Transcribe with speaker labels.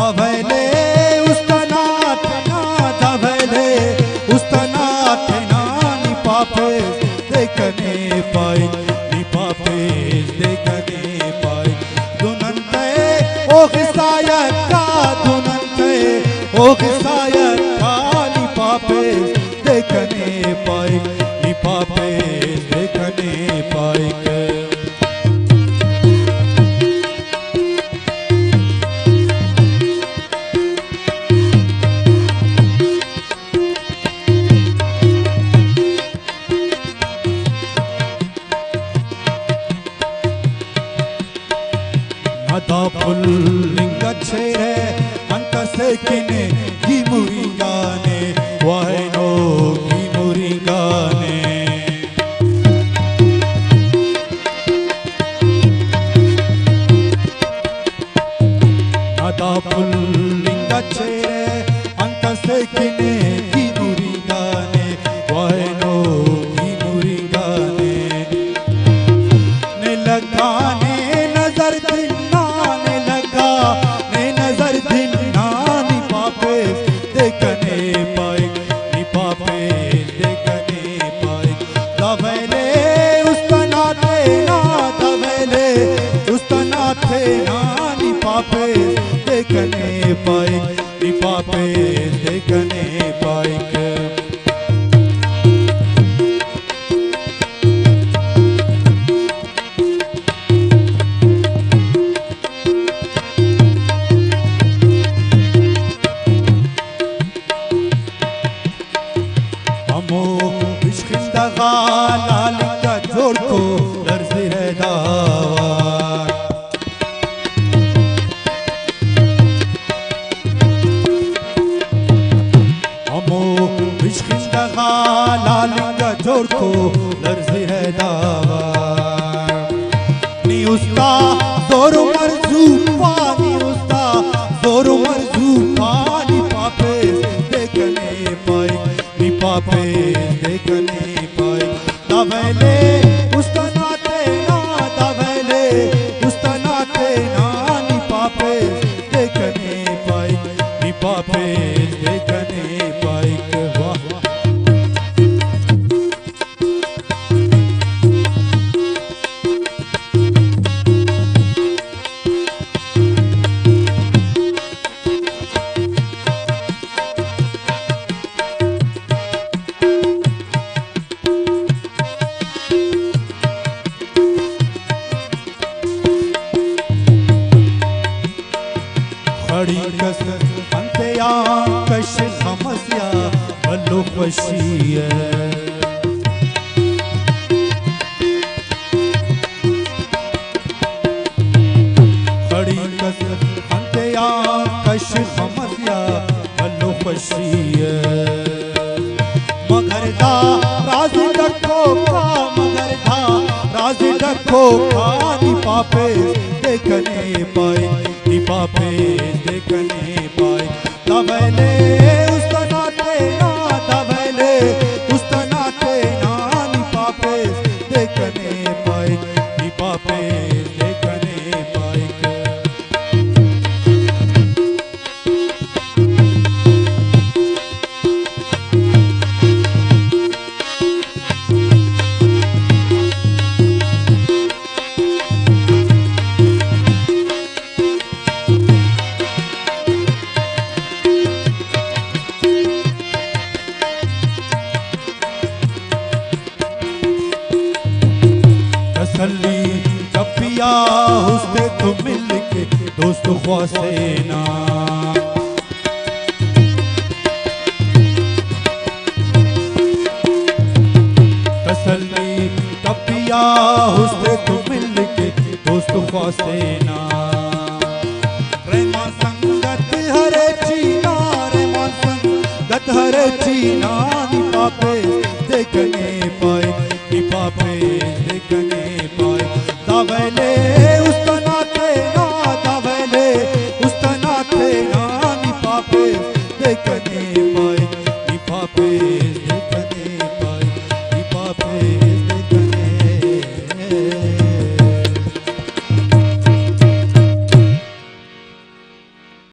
Speaker 1: दवैले उस्तनाथ ना दवैले उस्तनाथ ना निपापे देखने पाई निपापे देखने पाई दुनंते ओ खिसायत का दुनंते ओ खिसायत का निपापे देखने पाई निपापे देखने पाई अदा पुल्लिंग छेरे अंत से किने की मुरिंगाने वाहनो की मुरिंगाने अदा पुल्लिंग छेरे अंत से किने की मुरिंगाने वाहनो की मुरिंगाने ने लगाने नजर दिनाने लगा ने नजर दिनानी पापे देखने पाई निपापे देखने पाई दवैले उस्तनाथे ना दवैले उस्तनाथे ना निपापे देखने पाई निपापे देखने पाई लालिका जोड़ को दर्ज है दावा हमो इश्क़ लालिका जोड़ को दर्ज है दावा नी उसका जोर मर्जू पानी उसका जोर मर्जू पानी पापे देखने पाई नी पापे देखने दवैले उस्तनाथे ना दवैले उस्तनाथे ना निपापे देखने पाई निपापे देखने पाई वाह खड़ी कस अंत्या कश समस्या बल्लो खुशी है खड़ी कस अंत्या कश समस्या बल्लो खुशी है मगर दा राज रखो का मगर दा राज रखो का निपापे देखने पाई निपापे देखने पाई दवैले उस्तनाथे ना दवैले उस्तनाथे ना निपापे देखने पाई निपापे देखने पाई तसल्ली जब पिया हुस्ने तो मिल के दोस्त ख्वासेना तसल्ली जब पिया हुस्ने तो मिल के दोस्त ख्वासेना रेमान संगत हरे चीना रेमान संगत हरे चीना निपापे देखने पाई निपापे देखने पाई दवैले उस्तनाथे